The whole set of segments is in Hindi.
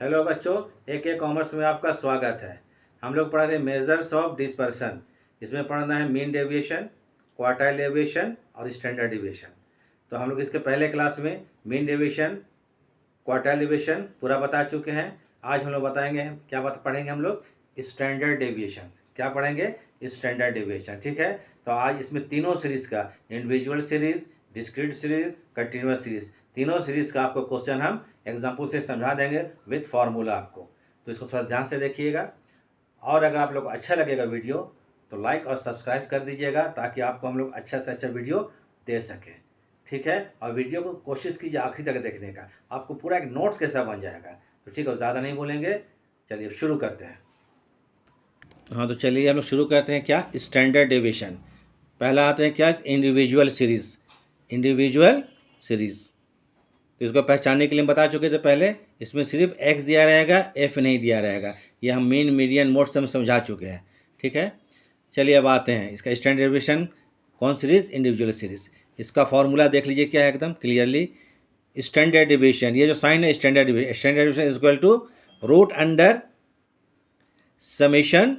हेलो बच्चों, एक कॉमर्स में आपका स्वागत है। हम लोग पढ़ रहे हैं मेजर्स ऑफ डिस्पर्सन। इसमें पढ़ना है मीन डेविएशन, क्वार्टाइल डेविएशन और स्टैंडर्ड डेविएशन। तो हम लोग इसके पहले क्लास में मीन डेविएशन, क्वार्टाइल डेविएशन पूरा बता चुके हैं। आज हम लोग बताएंगे क्या पढ़ेंगे हम लोग स्टैंडर्ड डेविएशन। क्या पढ़ेंगे? Standard deviation. ठीक है, तो आज इसमें तीनों सीरीज का, individual series, discrete series, continuous series, तीनों सीरीज का आपको क्वेश्चन हम एग्जाम्पल से समझा देंगे विथ फार्मूला आपको। तो इसको थोड़ा ध्यान से देखिएगा, और अगर आप लोग को अच्छा लगेगा वीडियो तो लाइक और सब्सक्राइब कर दीजिएगा, ताकि आपको हम लोग अच्छा से अच्छा वीडियो दे सकें। ठीक है, और वीडियो को कोशिश कीजिए आखिरी तक देखने का, आपको पूरा एक नोट्स कैसा बन जाएगा। तो ठीक है, ज़्यादा नहीं बोलेंगे, चलिए अब शुरू करते हैं। हाँ, तो चलिए हम लोग शुरू करते हैं। क्या? Standard deviation. पहला आते हैं क्या? Individual series. इंडिविजुअल सीरीज़, तो इसको पहचानने के लिए हम बता चुके थे पहले। इसमें सिर्फ एक्स दिया रहेगा, एफ नहीं दिया रहेगा। ये हम मीन, मीडियन, मोड सब समझा चुके हैं। ठीक है, चलिए अब आते हैं इसका स्टैंडर्ड डेविएशन। कौन सीरीज़? Individual series. इसका फॉर्मूला देख लीजिए क्या है एकदम क्लियरली। स्टैंडर्ड डेविएशन, ये जो साइन है standard deviation, standard deviation is equal to root under summation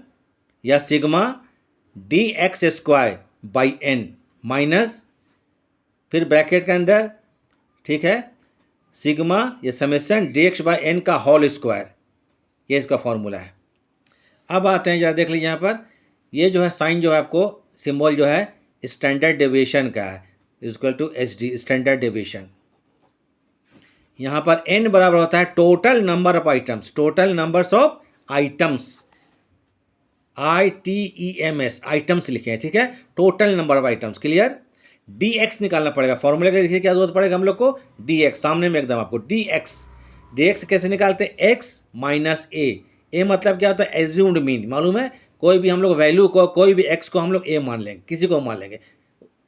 या sigma D X square by N minus, फिर ब्रैकेट के अंदर, ठीक है, सिग्मा या summation D X by N का होल स्क्वायर। ये इसका फॉर्मूला है। अब आते हैं, जरा देख लीजिए यहाँ पर, ये जो है साइन जो है आपको सिंबल जो है स्टैंडर्ड डेविएशन का है, equal to H D, standard deviation. यहाँ पर एन बराबर होता है total number of items, total numbers of items, ITEMS, items लिखे हैं। ठीक है, total number of items. Clear? D X निकालना पड़ेगा। फॉर्मूले का देखिए क्या जरूरत पड़ेगा हम लोग को, डी एक्स सामने में एकदम आपको डी एक्स। डी एक्स कैसे निकालते हैं? एक्स माइनस ए मतलब क्या होता है? Assumed mean. मालूम है, कोई भी हम लोग वैल्यू को, कोई भी एक्स को हम लोग ए मान लेंगे, किसी को मान लेंगे,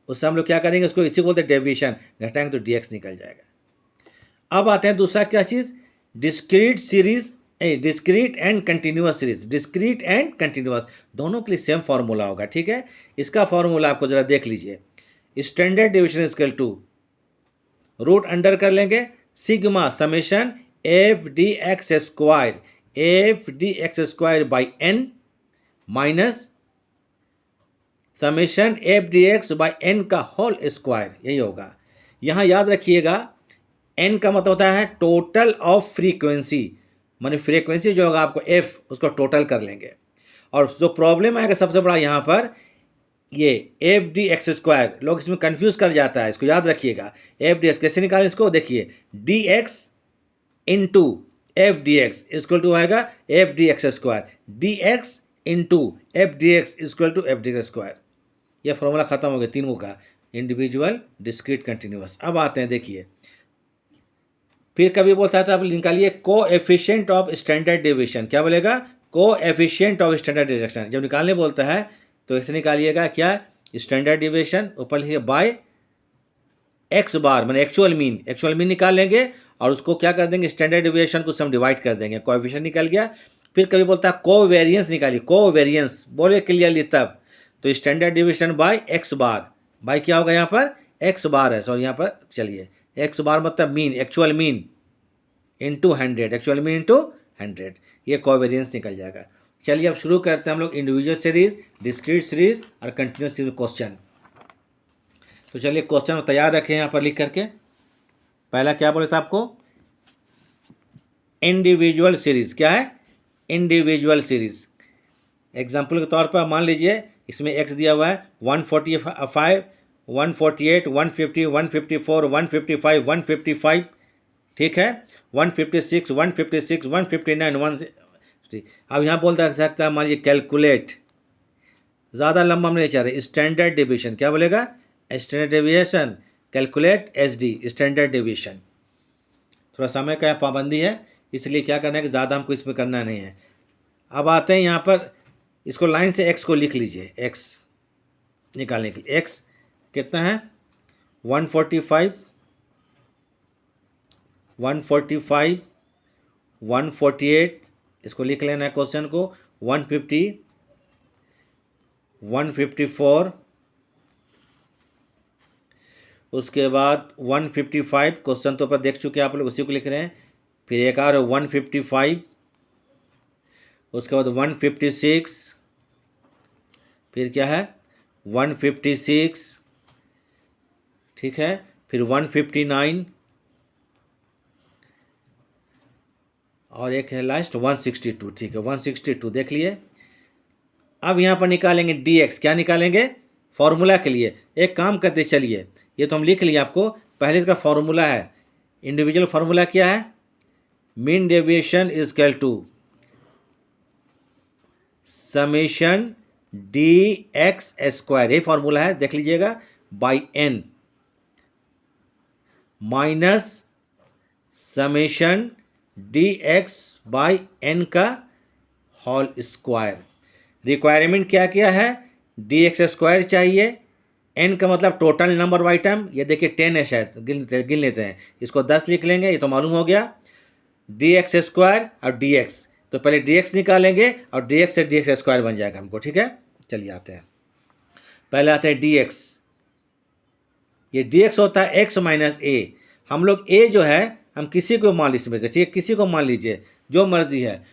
उससे हम लोग क्या करेंगे, उसको इसी को बोलते हैं डेविएशन। घटाएंगे तो डी एक्स निकल जाएगा। अब आते हैं दूसरा क्या चीज़, discrete series, discrete and continuous series. Discrete and continuous दोनों के लिए सेम फार्मूला होगा। ठीक है, इसका फार्मूला आपको जरा देख लीजिए। Standard division equal to root under कर लेंगे sigma summation F D X square, F D X square by N minus summation F D X by N का होल स्क्वायर। यही होगा। यहाँ याद रखिएगा, एन का मतलब होता है टोटल ऑफ फ्रीक्वेंसी, माने फ्रीक्वेंसी जो होगा आपको एफ, उसको टोटल कर लेंगे। और जो प्रॉब्लम आएगा सबसे बड़ा यहाँ पर, ये एफ डी एक्स स्क्वायर, लोग इसमें कंफ्यूज कर जाता है, इसको याद रखिएगा। एफ डी एक्स कैसे निकालें इसको, देखिए, D X into F D X equal to आएगा F D X square, D X into F D X equal to F D X square. यह फॉर्मूला खत्म हो गया तीनों का, इंडिविजुअल, डिस्क्रीट, कंटिन्यूअस। अब आते हैं, देखिए, फिर कभी बोलता था आप निकालिए कोएफिशिएंट ऑफ स्टैंडर्ड डेविएशन। क्या बोलेगा? Coefficient of standard deviation. जब निकालने बोलता है तो ऐसे निकालिएगा, क्या? स्टैंडर्ड डेविएशन ऊपर लिखिए बाय एक्स बार, मैंने एक्चुअल मीन, एक्चुअल मीन निकाल लेंगे और उसको क्या कर देंगे, स्टैंडर्ड डेविएशन को हम डिवाइड कर देंगे। कोएफिशिएंट निकल गया। फिर कभी बोलता है कोवेरियंस निकालिए, कोवेरियंस बोले क्लियरली तब, तो स्टैंडर्ड डेविएशन बाय एक्स बार, बाय क्या होगा यहाँ पर, एक्स बार है, सॉरी यहाँ पर, चलिए, एक्स बार मतलब mean, actual mean into 100, actual mean into 100, ये कोवेरियंस निकल जाएगा। चलिए अब शुरू करते हैं हम लोग इंडिविजुअल सीरीज, डिस्क्रीट सीरीज और कंटिन्यूस सीरीज क्वेश्चन। तो चलिए क्वेश्चन तैयार रखें यहाँ पर लिख करके। पहला क्या बोला था आपको, इंडिविजुअल सीरीज। क्या है? Individual series. एग्जाम्पल के तौर पर मान लीजिए इसमें एक्स दिया हुआ है 145, 148, 150, 154, 155, 155, ठीक है, 156, 156, 159, 160। अब यहाँ बोलता सकता है, मान लीजिए कैलकुलेट, ज़्यादा लंबा हम नहीं चाह रहे, स्टैंडर्ड डेविएशन। क्या बोलेगा? Standard deviation, calculate H D, standard deviation. थोड़ा समय का पाबंदी है, इसलिए क्या करना है कि ज़्यादा हमको इसमें करना नहीं है। अब आते हैं यहाँ पर, इसको लाइन से एक्स को लिख लीजिए, एक्स निकालने के लिए। एक्स कितना है? 145, 145, 148, इसको लिख लेना है क्वेश्चन को, 150, 154, उसके बाद 155, क्वेश्चन तो ऊपर देख चुके आप लोग, उसी को लिख रहे हैं। फिर एक और 155, उसके बाद 156, फिर क्या है 156, ठीक है, फिर 159 और एक है लास्ट 162, ठीक है 162 देख लिए। अब यहाँ पर निकालेंगे dx, क्या निकालेंगे फॉर्मूला के लिए एक काम करते चलिए, ये तो हम लिख लिए आपको, पहले इसका फॉर्मूला है, इंडिविजुअल फार्मूला क्या है, mean deviation is equal to summation D X square, ये फॉर्मूला है देख लीजिएगा, by N minus summation D X by N का होल स्क्वायर। रिक्वायरमेंट क्या क्या है, डी एक्स स्क्वायर चाहिए, एन का मतलब टोटल नंबर ऑफ आइटम, ये देखिए 10 है शायद, गिन लेते हैं, इसको 10 लिख लेंगे, ये तो मालूम हो गया, डी एक्स स्क्वायर और डी एक्स, तो पहले डी एक्स निकालेंगे और डी एक्स से डी एक्स स्क्वायर बन जाएगा हमको, ठीक है। चलिए आते हैं, पहले आते हैं डी एक्स, ये डी एक्स होता है एक्स माइनस ए, हम लोग ए जो है हम किसी को मान लीजिए, ठीक है किसी को मान लीजिए जो मर्जी है,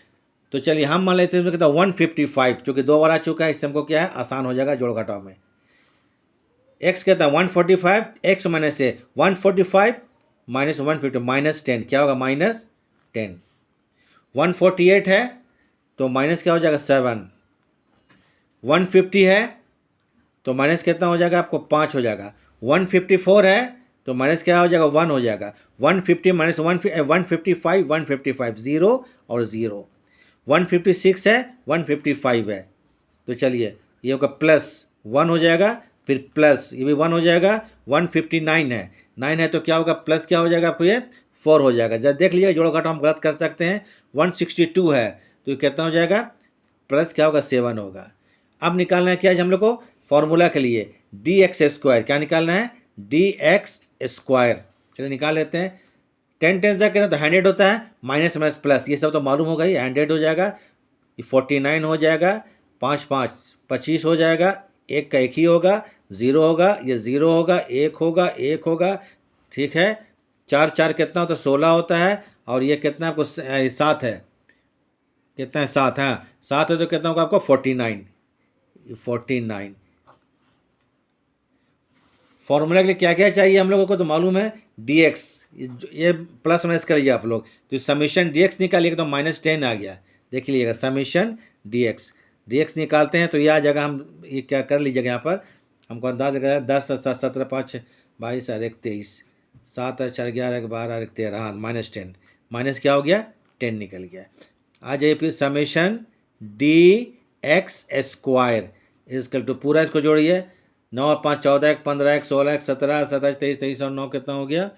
तो चलिए हम मान लेते हैं 155, चूँकि 2 बार आ चुका है, इससे हमको क्या है आसान हो जाएगा जोड़ घटाव में। एक्स कहता है 145, एक्स माइनस ए 145 माइनस 150 माइनस 10, क्या होगा माइनस 10। 148 है तो माइनस क्या हो जाएगा 7, 150 है तो माइनस कितना हो जाएगा आपको 5 हो जाएगा, 154 है तो माइनस क्या हो जाएगा 1 हो जाएगा, 150 माइनस 155 155 0 और 0, 156 है 155 है, तो चलिए ये होगा प्लस 1 हो जाएगा, फिर प्लस ये भी 1 हो जाएगा, 159 है 9 है तो क्या होगा प्लस क्या हो जाएगा आपको ये 4 हो जाएगा, जब देख लीजिए जोड़ घटाव हम गलत कर सकते हैं। 162 है तो ये कितना हो जाएगा प्लस क्या होगा 7 होगा। अब निकालना है क्या है हम लोग को फॉर्मूला के लिए डी एक्स स्क्वायर, क्या निकालना है डी एक्स स्क्वायर, चलिए निकाल लेते हैं। 10 10 जा तो 100 होता है, माइनस माइनस प्लस ये सब तो मालूम होगा ही, 100 हो जाएगा, ये 49 हो जाएगा, 5 5 25 हो जाएगा, एक का एक ही होगा, 0 होगा, ये 0 होगा, 1 होगा 1 होगा, ठीक है, 4 4 कितना होता है 16 होता है, और ये कितना आपको 7 है, कितना है 7, हाँ 7 है तो कितना होगा आपको 49, 49। फॉर्मूला के लिए क्या क्या चाहिए हम लोगों को तो मालूम है, डी एक्स, ये प्लस माइनस कर लीजिए आप लोग, तो समीशन डी एक्स निकालिएगा तो माइनस 10 आ गया, देख लीजिएगा समीशन डी एक्स निकालते हैं तो यह जगह हम ये क्या कर लीजिएगा, यहाँ पर हमको अंदाज लगा 10 7 17 5 22 और 1 23 7 4 11 12 13, हाँ माइनस 10, माइनस क्या हो गया 10 निकल गया। आ जाइए फिर summation D X square equal to पूरा इसको जोड़िए, 9 5 14 1 15 1 16 1 17 27 23 23 और 9 कितना हो गया,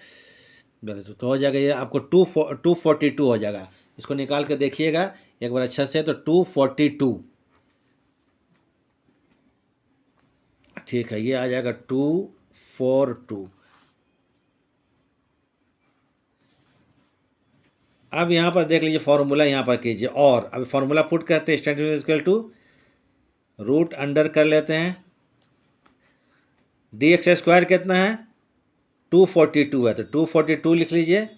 तो हो जाएगा ये आपको 242 हो जाएगा, इसको निकाल के देखिएगा एक बार अच्छा से, तो 242, ठीक है ये आ जाएगा 242। अब यहाँ पर देख लीजिए फॉर्मूला यहाँ पर कीजिए, और अब फॉर्मूला पुट करते हैं, standard equal to root under कर लेते हैं, डी एक्स स्क्वायर कितना है 242 है, तो 242 लिख लीजिए।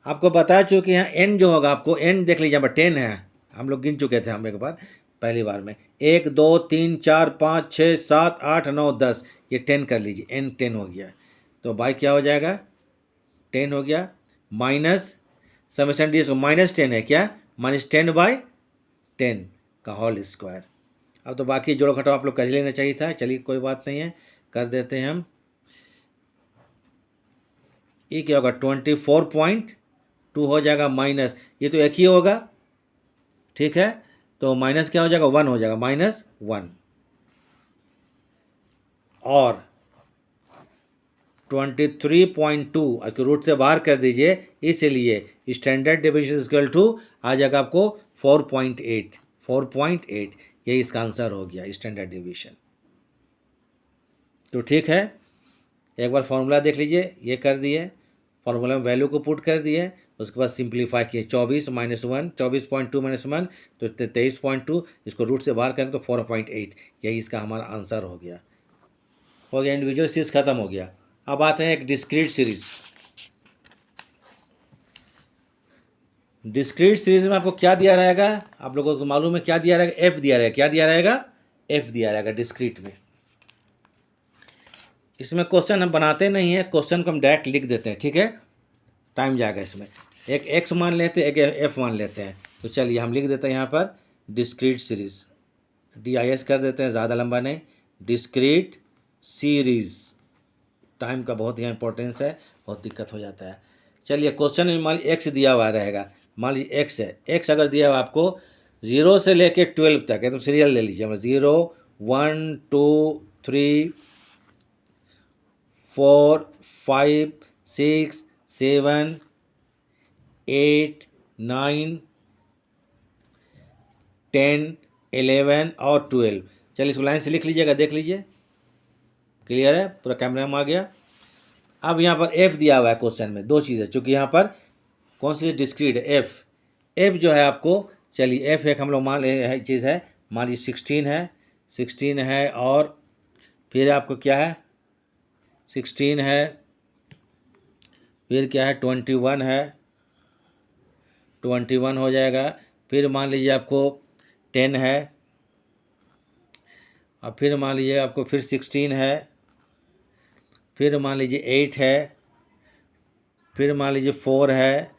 आपको बता चुके हैं एन जो होगा आपको, एन देख लीजिए यहाँ पर 10 है, हम लोग गिन चुके थे हम एक बार पहली बार में, 1 2 3 4 5 6 7 8 9 10, ये 10 कर लीजिए, एन 10 हो गया, तो बाई क्या हो जाएगा 10 हो गया, माइनस समेशन डी इसको माइनस 10 है क्या, माइनस 10/10 का होल स्क्वायर। अब तो बाकी जोड़ घटाव आप लोग कर ही लेना चाहिए था, चलिए कोई बात नहीं है कर देते हैं हम। ये क्या होगा 24.2 हो जाएगा, माइनस ये तो एक ही होगा, ठीक है, तो माइनस क्या हो जाएगा 1 हो जाएगा, -1, और 23.2 इसको रूट से बाहर कर दीजिए, इसलिए स्टैंडर्ड डेविएशन इक्वल टू आ जाएगा आपको 4.8, यही इसका आंसर हो गया स्टैंडर्ड डेविएशन। तो ठीक है, एक बार फॉर्मूला देख लीजिए, ये कर दिए, फॉर्मूला में वैल्यू को पुट कर दिए, उसके बाद सिंप्लीफाई किए, 24 - 1 24.2 - 1 तो 23.2, इसको रूट से बाहर करें तो 4.8, यही इसका हमारा आंसर हो गया इंडिविजुअल सीरीज खत्म हो गया। अब आते हैं एक डिस्क्रीट सीरीज, डिस्क्रीट सीरीज में आपको क्या दिया रहेगा, आप लोगों को मालूम है क्या दिया रहेगा, एफ दिया रहेगा। क्या दिया रहेगा, एफ दिया रहेगा डिस्क्रीट में। इसमें क्वेश्चन हम बनाते नहीं हैं, क्वेश्चन को हम डायरेक्ट लिख देते हैं, ठीक है, टाइम जाएगा इसमें। एक एक्स मान लेते हैं, एक एफ मान लेते हैं। तो चलिए हम लिख देते हैं यहाँ पर डिस्क्रीट सीरीज, DIS कर देते हैं, ज़्यादा लंबा नहीं, डिस्क्रीट सीरीज। टाइम का बहुत ही इंपॉर्टेंस है, बहुत दिक्कत हो जाता है। चलिए क्वेश्चन में मान लीजिए एक्स दिया हुआ रहेगा, मान लीजिए एक्स है, एक्स अगर दिया हुआ आपको 0 से लेके 12 तक है, तो सीरियल ले लीजिए, 0 1 2 3 4 5 6 7 8 9 10 11 और 12। चलिए इसको लाइन से लिख लीजिएगा, देख लीजिए, क्लियर है, पूरा कैमरा में आ गया। अब यहाँ पर एफ दिया हुआ है क्वेश्चन में, दो चीज़ें, चूँकि यहाँ पर कौन सी डिस्क्रीट है, एफ। एफ जो है आपको, चलिए एफ एक हम लोग मान ले चीज़ है, मान लीजिए 16 है और फिर आपको क्या है, 16 है, फिर क्या है 21 है, 21 हो जाएगा। फिर मान लीजिए आपको 10 है, और फिर मान लीजिए आपको फिर 16 है, फिर मान लीजिए 8 है, फिर मान लीजिए 4 है,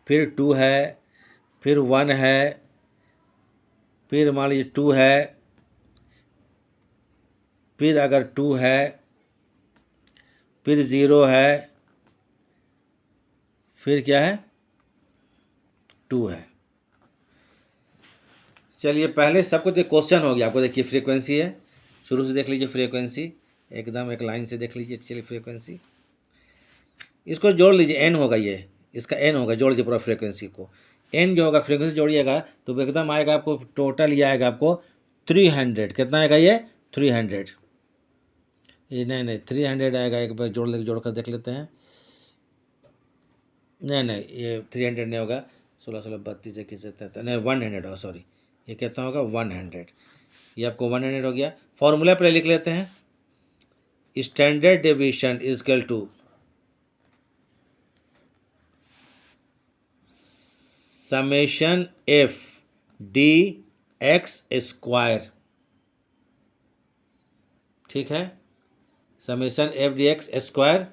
फिर 2 है, फिर 1 है, फिर मान लीजिए 2 है, फिर अगर 2 है, फिर 0 है, फिर क्या है 2 है। चलिए पहले सब कुछ क्वेश्चन हो गया आपको, देखिए फ्रीक्वेंसी है, शुरू से देख लीजिए फ्रीक्वेंसी, एकदम एक लाइन से देख लीजिए। चलिए फ्रीक्वेंसी, इसको जोड़ लीजिए, एन होगा ये, इसका एन होगा, जोड़ लीजिए पूरा फ्रीक्वेंसी को। एन जो होगा फ्रीक्वेंसी जोड़िएगा तो एकदम आएगा आपको, टोटल ये आएगा आपको 300। कितना आएगा ये 300, ये नहीं 300 आएगा, एक बार जोड़ कर देख लेते हैं। नहीं ये 300 नहीं होगा, 16 16 32 21 73 नहीं 100 होगा, सॉरी, ये कितना होगा 100, ये आपको 100 हो गया। फॉर्मूला पर लिख लेते हैं, standard deviation is equal to summation F D X square, ठीक है, summation F D X square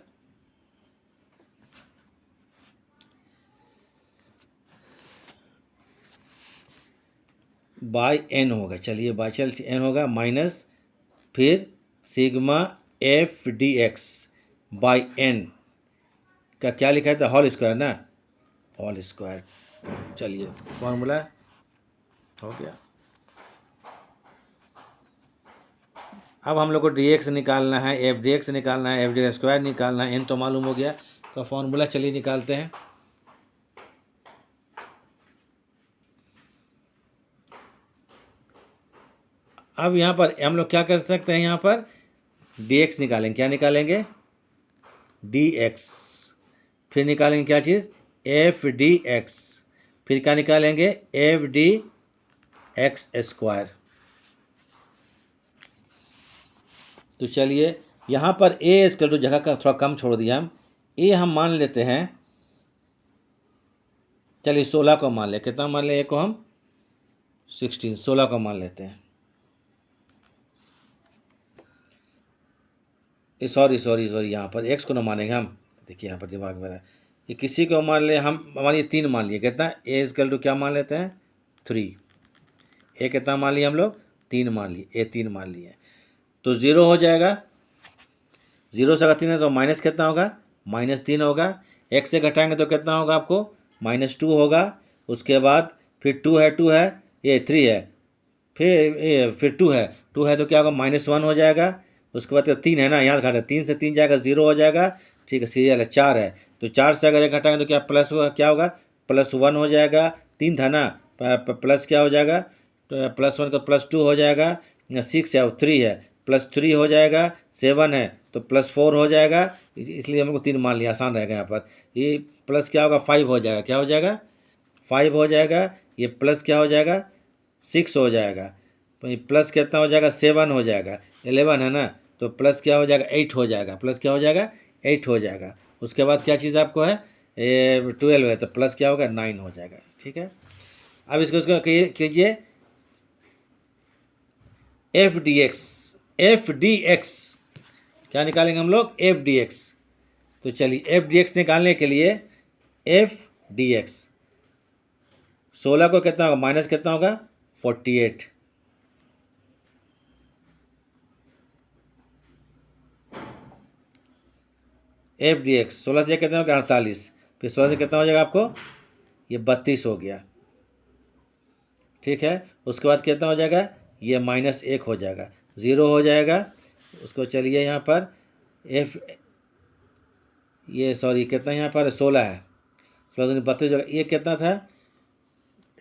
by N होगा। चलिए बाई एन होगा माइनस, फिर sigma F D X by N का क्या लिखा था, होल स्क्वायर ना, होल स्क्वायर। चलिए फॉर्मूला हो गया। अब हम लोग को डी एक्स निकालना है, एफ डी एक्स निकालना है, एफ डी स्क्वायर निकालना है, एन तो मालूम हो गया, तो फॉर्मूला चलिए निकालते हैं। अब यहाँ पर हम लोग क्या कर सकते हैं, यहाँ पर डी एक्स निकालेंगे, क्या निकालेंगे डी एक्स, फिर निकालेंगे क्या चीज़ एफ डी एक्स, फिर क्या निकालेंगे एफ डी एक्स स्क्वायर। तो चलिए यहाँ पर ए स्क्वायर टू जगह का थोड़ा कम छोड़ दिया हम, ए हम मान लेते हैं, चलिए 16 को मान ले, कितना मान ले, ए को हम 16 को मान लेते हैं। सॉरी यहाँ पर एक्स को ना मानेंगे हम, देखिए यहाँ पर दिमाग मेरा, ये किसी को मान ले, हम हमारी 3 मान लिए, कितना ए इक्वल टू क्या मान लेते हैं 3, ए कितना मान लिए हम लोग 3 मान लिए, ए 3 मान लिए, तो 0 हो जाएगा, 0 से अगर 3 है तो माइनस कितना होगा -3 होगा, एक्स से घटाएंगे तो कितना होगा आपको -2 होगा, उसके बाद फिर 2 है ये 3 है, फिर 2 है तो क्या होगा -1 हो जाएगा, उसके बाद 3 है ना, यहाँ घटा 3 से 3 जाएगा 0 हो जाएगा, ठीक है, सीरियल है 4 है, तो 4 से अगर एक घटाएंगे तो क्या प्लस होगा, क्या होगा +1 हो जाएगा, 3 था ना, प्लस क्या हो जाएगा, तो +1 का +2 हो जाएगा, 6 है और 3 है, +3 हो जाएगा, 7 है तो +4 हो जाएगा, इसलिए हमको 3 मान लिया, आसान रहेगा यहाँ पर। ये प्लस क्या होगा 5 हो जाएगा, क्या हो जाएगा 5 हो जाएगा, ये प्लस क्या हो जाएगा 6 हो जाएगा, तो ये प्लस कितना हो जाएगा 7 हो जाएगा, 11 है ना, तो प्लस क्या हो जाएगा 8 हो जाएगा, प्लस क्या हो जाएगा 8 हो जाएगा, उसके बाद क्या चीज़ आपको है 12 है तो प्लस क्या होगा 9 हो जाएगा, ठीक। ठीक है। अब इसको कीजिए एफ डी एक्स, क्या निकालेंगे हम लोग, एफ डी एक्स। तो चलिए एफ डी एक्स निकालने के लिए एफ डी एक्स 16 को कितना होगा माइनस कितना होगा 48, एफ डी एक्स 16 से कितना हो गया 48, फिर 16 से कितना हो जाएगा आपको, ये 32 हो गया, ठीक है। उसके बाद कितना हो जाएगा, ये -1 हो जाएगा, 0 हो जाएगा। उसको चलिए यहाँ पर एफ, ये सॉरी कितना यहाँ पर 16 है, 16 32 जगह ये कितना था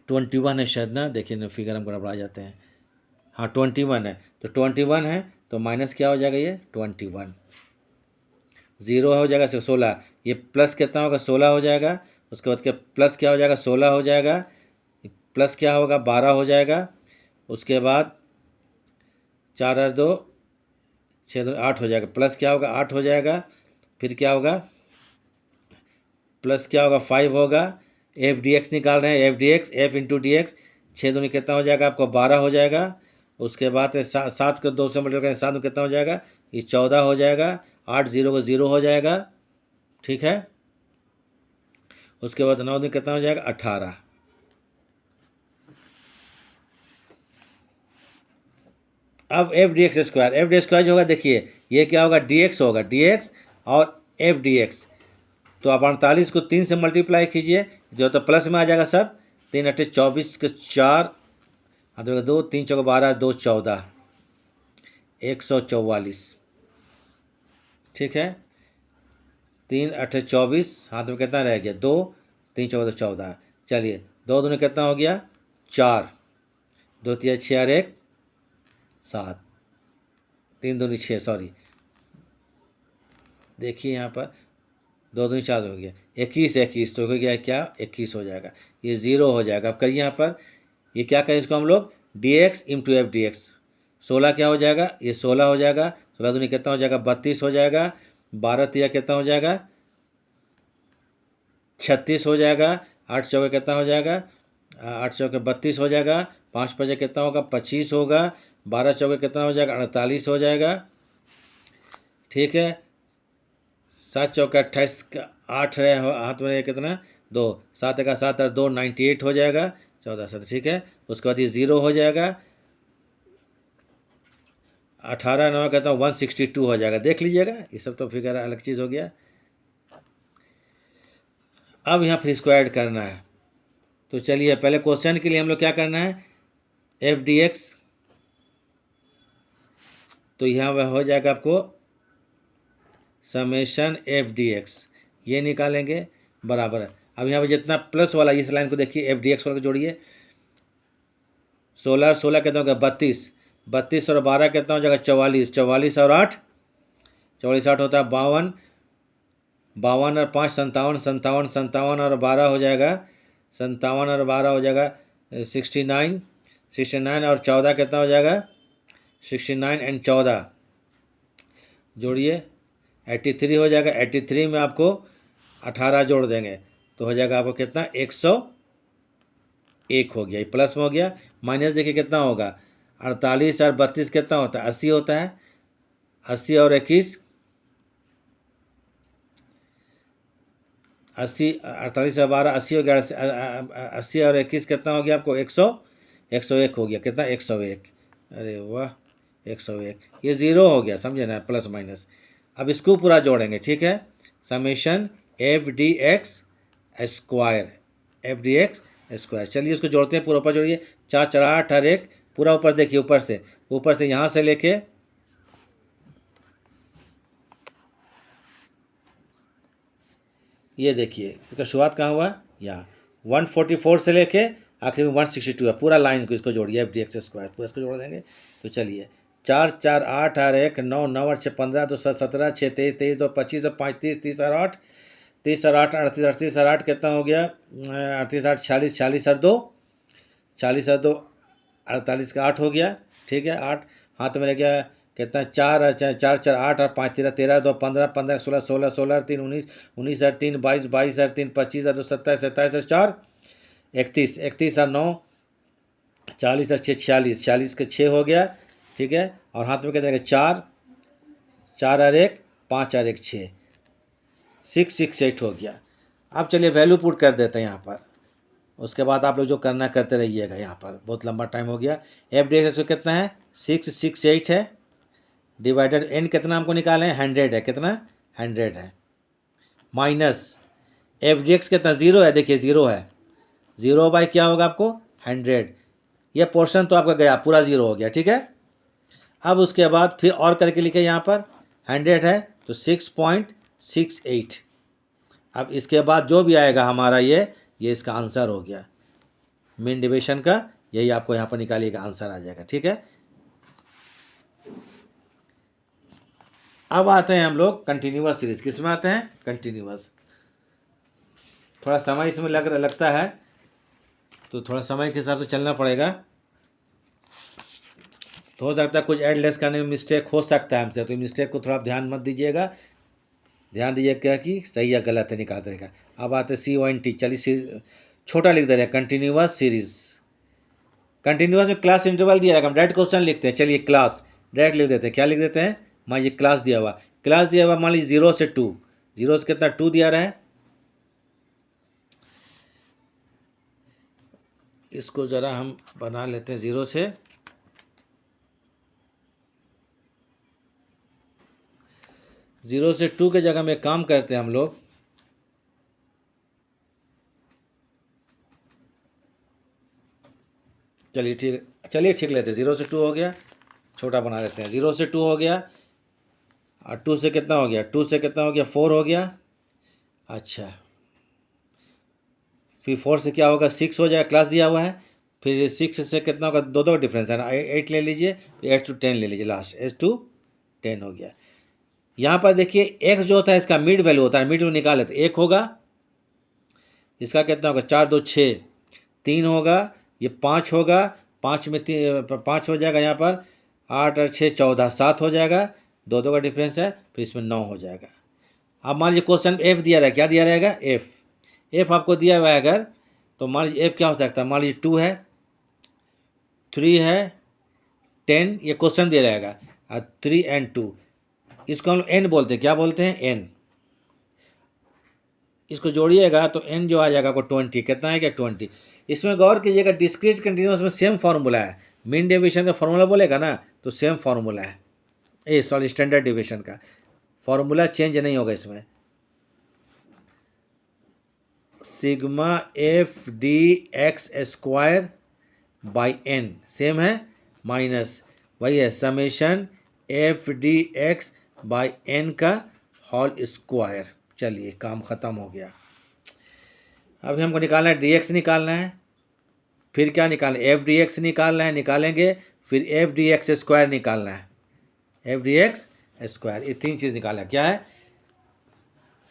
21 है शायद ना, देखिए ना फिगर हमको बढ़ा जाते हैं, हाँ 21 है, तो 21 है तो माइनस क्या हो जाएगा ये 21, 0 हो जाएगा 16, ये प्लस कितना होगा 16 हो जाएगा। उसके बाद क्या प्लस क्या हो जाएगा 16 हो जाएगा, प्लस क्या होगा 12 हो जाएगा। उसके बाद 4 और 2 6 8 हो जाएगा, प्लस क्या होगा 8 हो जाएगा। फिर क्या होगा प्लस क्या होगा 5 होगा। एफ डी एक्स निकाल रहे हैं, F D x F into D x 6 दूनी कितना हो जाएगा आपको 12 हो जाएगा। उसके बाद 7 को 2 से मल्टीप्लाई करें 7 में कितना हो जाएगा ये 14 हो जाएगा। 8 0 को 0 हो जाएगा, ठीक है। उसके बाद 9 दूनी कितना हो जाएगा 18। अब F D X square, F D X square जो होगा देखिए ये क्या होगा डी एक्स होगा, डी एक्स और एफ डी एक्स। तो आप 48 को 3 से मल्टीप्लाई कीजिए जो तो प्लस में आ जाएगा सब, 3 8 24 के 4 हाथ में 2 3 चौके 12 2 14 144, ठीक है। 3 8 24 हाथ में कितना रह गया 2 3 चौके 14, चलिए 2 दूनी कितना हो गया 4, 2 3 6 और 1 7, 3 दूनी 6 सॉरी, देखिए यहाँ पर 2 दूनी 4 हो गया 21 21, तो हो गया क्या 21 हो जाएगा, ये 0 हो जाएगा। अब करिए यहाँ पर ये क्या करें इसको हम लोग D X into F D x, 16 क्या हो जाएगा ये 16 हो जाएगा, 16 दूनी कितना हो जाएगा 32 हो जाएगा, 12 तिया कितना हो जाएगा 36 हो जाएगा, 8 चौके कितना हो जाएगा 8 चौके 32 हो जाएगा, 5 पचे कितना होगा 25 होगा, 12 चौके कितना हो जाएगा 48 हो जाएगा, ठीक है। 7 चौके 28 का 8 रहे हाथ में कितना 2 7 का 7 और 2 98 हो जाएगा, 14 7, ठीक है। उसके बाद ये 0 हो जाएगा, 18 9 कहता हूँ 162 हो जाएगा, देख लीजिएगा ये सब तो फिगर अलग चीज़ हो गया। अब यहाँ फिर इसको ऐड करना है, तो चलिए पहले क्वेश्चन के लिए हम लोग क्या करना है एफ डी एक्स, तो यहाँ वह हो जाएगा आपको समेशन एफ डी एक्स, ये निकालेंगे बराबर है। अब यहाँ पे जितना प्लस वाला इस लाइन को देखिए एफ डी एक्स वाला को जोड़िए, 16 16 कितना होगा 32, 32 और 12 कितना हो जाएगा 44, 44 और 8 44 8 होता है 52, 52 और 5 57, 57 57 और 12 हो जाएगा 57 और 12 हो जाएगा 69, 69 और 14 कितना हो जाएगा 69 एंड 14 जोड़िए 83 हो जाएगा। 83 में आपको 18 जोड़ देंगे तो हो जाएगा आपको कितना 101 हो गया, ये प्लस में हो गया। माइनस देखिए कितना होगा 48 और 32 कितना होता है 80 होता है, 80 और 21 80, 48 और 12 80 हो गया, 80 और 21 कितना हो गया आपको 101 हो गया, कितना 101, अरे वाह 101, ये 0 हो गया समझे ना प्लस माइनस। अब इसको पूरा जोड़ेंगे, ठीक है। Summation F D X square, F D X square, चलिए इसको जोड़ते हैं पूरा ऊपर जोड़िए 4 4 8 और 1 पूरा ऊपर देखिए ऊपर से यहाँ से लेके ये देखिए इसका शुरुआत कहाँ हुआ यहाँ 144 से लेके आखिर में 162 है, पूरा लाइन को इसको जोड़िए एफ डी एक्स स्क्वायर पूरा इसको जोड़ देंगे। तो चलिए 4 4 8 और 1 9 9 और 6 15 तो 17 6 23 23 तो 25 और 5 30 30 और 8 30 और 8 38 38 और 8 कितना हो गया 38 8 46 46 और 2 40 और 2 48 का 8 हो गया, ठीक है। 8 हाथ में रह गया कितना 4 4 4 8 और 5 13 13 2 15 15 16 16 16 और 3 19 19 और 3 22 22 और 3 25 और 2 27 27 और 4 31, 31 और 9 40 और 6 46, 46 के 6 हो गया, ठीक है। और हाथ में क्या देंगे 4, 4 और 1 5 और 1 6, 668 हो गया। अब चलिए वैल्यू पुट कर देते हैं यहाँ पर, उसके बाद आप लोग जो करना करते रहिएगा। यहाँ पर बहुत लंबा टाइम हो गया। एफ डी एक्स कितना है 668 है, डिवाइडेड एन कितना हमको निकालें 100 है, कितना 100 है, माइनस एफ डी एक्स कितना 0 है, देखिए 0 है, 0 बाई क्या होगा आपको 100, ये पोर्शन तो आपका गया पूरा 0 हो गया, ठीक है। अब उसके बाद फिर और करके लिखे यहाँ पर 100 है तो 6.68। अब इसके बाद जो भी आएगा हमारा ये इसका आंसर हो गया मीन डिवीजन का, यही आपको यहाँ पर निकालिएगा आंसर आ जाएगा, ठीक है। अब आते हैं हम लोग कंटिन्यूअस सीरीज। किस में आते हैं कंटिन्यूअस। थोड़ा समय इसमें लगता है, तो थोड़ा समय के हिसाब से चलना पड़ेगा। तो हो सकता है कुछ ऐड लेस करने में मिस्टेक हो सकता है हमसे, तो मिस्टेक को थोड़ा ध्यान मत दीजिएगा, ध्यान दीजिएगा क्या कि सही या गलत है निकाल देगा। अब आते CONT, चलिए छोटा लिख दे रहे हैं कंटिन्यूअस सीरीज। कंटिन्यूअस में क्लास इंटरवल दिया है, हम डायरेक्ट क्वेश्चन लिखते हैं। चलिए क्लास डायरेक्ट लिख देते हैं, क्या लिख देते हैं, मान लीजिए क्लास दिया हुआ मान लीजिए 0 से 2, 0 से कितना 2 दिया रहा है। इसको ज़रा हम बना लेते हैं 0 से, जीरो से 2 के जगह में काम करते हैं हम लोग। चलिए ठीक लेते हैं, 0 से 2 हो गया, छोटा बना लेते हैं। 0 से 2 हो गया, और 2 से कितना हो गया, 2 से कितना हो गया 4 हो गया। अच्छा, फिर 4 से क्या होगा 6 हो जाएगा, क्लास दिया हुआ है। फिर 6 से कितना होगा, दो डिफरेंस है ना, 8 ले लीजिए, 8 to 10 ले लीजिए, लास्ट 8 to 10 हो गया। यहाँ पर देखिए x जो होता है इसका मिड वैल्यू होता है, मिड वैल्यू निकाल लेते हैं। 1 होगा, इसका कितना होगा 4 2 6, 3 होगा, ये 5 होगा, 5 में 5 हो जाएगा, यहाँ पर 8 और 6 14, 7 हो जाएगा, दो का डिफरेंस है, फिर इसमें 9 हो जाएगा। अब मान लीजिए क्वेश्चन एफ दिया रहेगा, क्या दिया रहेगा एफ आपको दिया हुआ है अगर, तो मान लीजिए एफ क्या हो सकता है, मान लीजिए 2 है, 3 है, 10, ये क्वेश्चन दिया रहेगा, और 3 and 2, इसको हम एन बोलते हैं, क्या बोलते हैं एन। इसको जोड़िएगा तो एन जो आ जाएगा आपको 20, कितना है क्या 20। इसमें गौर कीजिएगा डिस्क्रीट कंटिन्यूअस में सेम फार्मूला है, मीन डेविएशन का फार्मूला बोलेगा ना तो सेम फार्मूला है, सॉरी स्टैंडर्ड डेविएशन का फार्मूला चेंज नहीं होगा इसमें। Sigma F D X square by N same है, माइनस वही है summation F D X by N का होल स्क्वायर। चलिए काम ख़त्म हो गया। अभी हमको निकालना है dx निकालना है, फिर क्या निकालना है एफ डी एक्स निकालना है, निकालेंगे, फिर एफ डी एक्स स्क्वायर निकालना है, एफ डी एक्स स्क्वायर, ये 3 चीज़ निकालना है। क्या है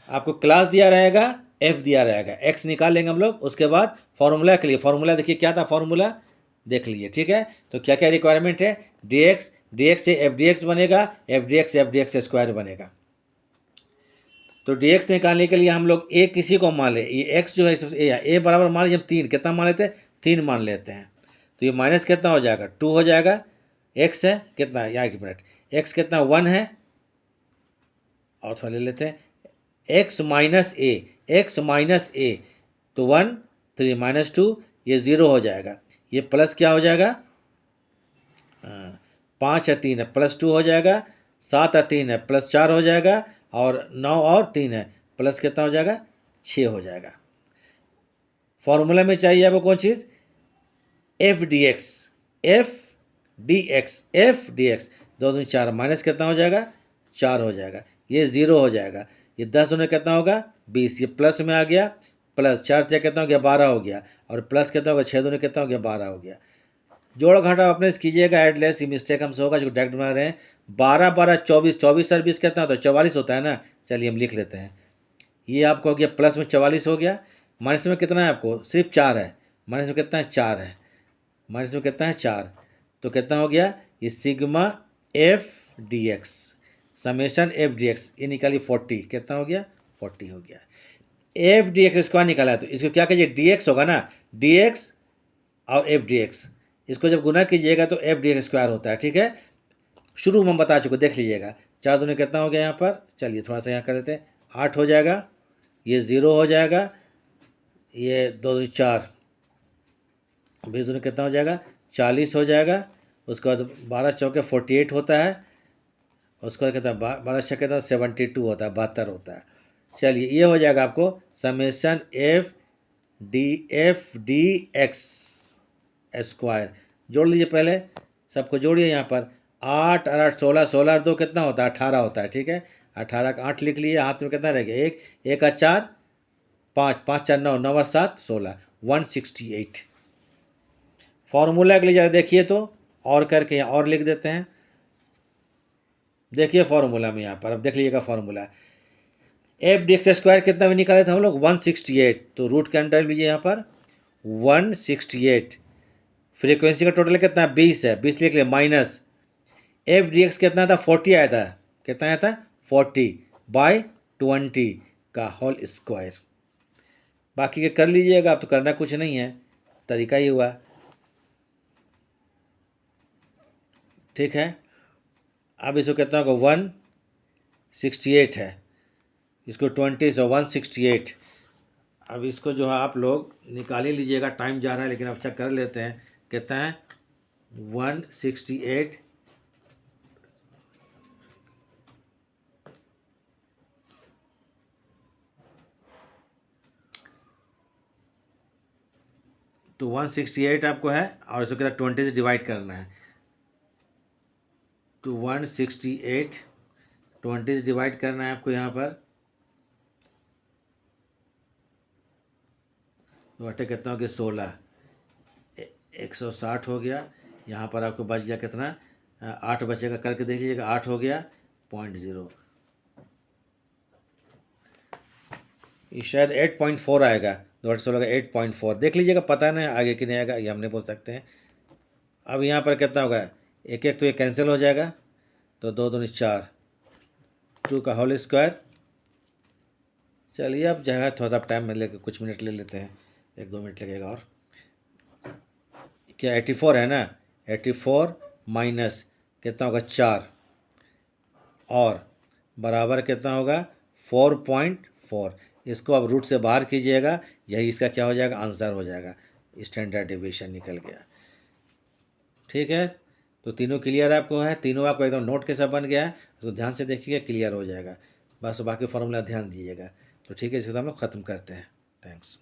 आपको क्लास दिया रहेगा, एफ दिया रहेगा, एक्स निकाल लेंगे हम लोग। उसके बाद फार्मूला के लिए, फार्मूला देखिए क्या था, फार्मूला देख लीजिए, ठीक है। तो क्या क्या रिक्वायरमेंट है, dx से एफ डी एक्स बनेगा, एफ डी एक्स स्क्वायर बनेगा। तो dx निकालने के लिए हम लोग a किसी को मान ले, ये x जो है a बराबर मान लीजिए हम 3, कितना मान लेते हैं 3 मान लेते हैं, तो ये माइनस कितना हो जाएगा 2 हो जाएगा, x है कितना है यहाँ 1 मिनट, x कितना 1 है, और थोड़ा ले लेते हैं x माइनस a, तो 1 3 माइनस 2, ये 0 हो जाएगा, ये प्लस क्या हो जाएगा 5 है 3 है प्लस 2 हो जाएगा, 7 है 3 है प्लस 4 हो जाएगा, और 9 और 3 है प्लस कितना हो जाएगा 6 हो जाएगा। फॉर्मूला में चाहिए आपको कौन चीज़ एफ डी एक्स, 2 2 4 माइनस कितना हो जाएगा 4 हो जाएगा, ये 0 हो जाएगा, ये 10 होने कितना होगा 20, ये प्लस में आ गया, प्लस 4 से कितना हो गया 12 हो गया, और प्लस कितना होगा 6 दूने कितना हो गया 12 हो गया। जोड़ घटाव अपने से कीजिएगा, एडलेस, ये मिस्टेक हमसे होगा जो डायरेक्ट बना रहे हैं। 12 12 24, 24 और 20 कितना होता है 44 होता है ना। चलिए हम लिख लेते हैं, ये आपको हो गया प्लस में 44 हो गया, माइनस में कितना है आपको सिर्फ 4 है, माइनस में कितना है 4 है, माइनस में कितना है 4, तो कितना हो गया ये sigma F D x summation F D x, ये निकालिए 40, कितना हो गया 40 हो गया। एफ डी एक्स स्क्वायर निकाला है, तो इसको क्या कीजिए, डी एक्स होगा ना, डी एक्स और एफ डी एक्स, इसको जब गुना कीजिएगा तो एफ डी एक्स स्क्वायर होता है। ठीक है, शुरू में हम बता चुके, देख लीजिएगा। 4 दूनी कितना हो गया यहाँ पर, चलिए थोड़ा सा यहाँ कर लेते हैं, 8 हो जाएगा, ये 0 हो जाएगा, ये 2 दूनी 4, 20 दूनी कितना हो जाएगा, 40 हो जाएगा। उसके बाद 12 चौके 48 होता है, उसके बाद कितना, 12 छः कितना 72 होता है, 72 होता है। चलिए ये हो जाएगा आपको summation F D X square. जोड़ लीजिए, पहले सबको जोड़िए यहाँ पर, 8 और 8 16, 16 और 2 कितना होता है, 18 होता है। ठीक है, 18 का 8 लिख लिए, हाथ में कितना रह गया, 1, 1 का 4, 5, 5 4 9, 9 और 7 16, 168। फॉर्मूला के लिए जरा देखिए तो, और करके यहाँ और लिख देते हैं। देखिए फॉर्मूला में यहाँ पर, अब देख लीजिएगा formula, F D X square कितना भी निकाले थे हम लोग, 168, तो रूट के अंडर लीजिए यहाँ पर 168। फ्रीक्वेंसी का टोटल कितना है, 20 है, 20 लिख लिया, माइनस एफ डी एक्स कितना था, 40 आया था, कितना आया था, 40/20 का होल स्क्वायर। बाकी के कर लीजिएगा, अब तो करना कुछ नहीं है, तरीका ही हुआ। ठीक है, अब इसको कितना होगा, 168 है, इसको 20 से 168। अब इसको जो है आप लोग निकाल ही लीजिएगा, टाइम जा रहा है लेकिन अब चेक कर लेते हैं कितना है, 168 तो 168 आपको है, और इसको कितना 20 से डिवाइड करना है, तो 168 20 से डिवाइड करना है आपको यहाँ पर, तो बटे कितना हो गया, 16, 160 हो गया। यहाँ पर आपको बच गया कितना, 8 बचेगा, करके देख लीजिएगा, 8 हो गया 0.0, ये शायद 8.4 आएगा, 216 का 8.4, देख लीजिएगा, पता नहीं आगे कि नहीं आएगा, ये हम नहीं बोल सकते हैं। अब यहाँ पर कितना होगा, एक एक तो ये कैंसिल हो जाएगा, तो 2 दूनी 4, 2 का होल स्क्वायर। चलिए अब जो है थोड़ा सा टाइम में लेकर कुछ मिनट ले लेते हैं, 1-2 मिनट लगेगा। और क्या 84 है ना, 84 माइनस कितना होगा, 4, और बराबर कितना होगा, 4.4। इसको अब रूट से बाहर कीजिएगा, यही इसका क्या हो जाएगा, आंसर हो जाएगा, स्टैंडर्ड डेविएशन निकल गया। ठीक है, तो तीनों क्लियर आपको है, तीनों आपको एकदम नोट के सब बन गया है, उसको ध्यान से देखिएगा, क्लियर हो जाएगा। बस बाकी फॉर्मूला ध्यान दीजिएगा। तो ठीक है, इसके साथ हम लोग ख़त्म करते हैं। थैंक्स।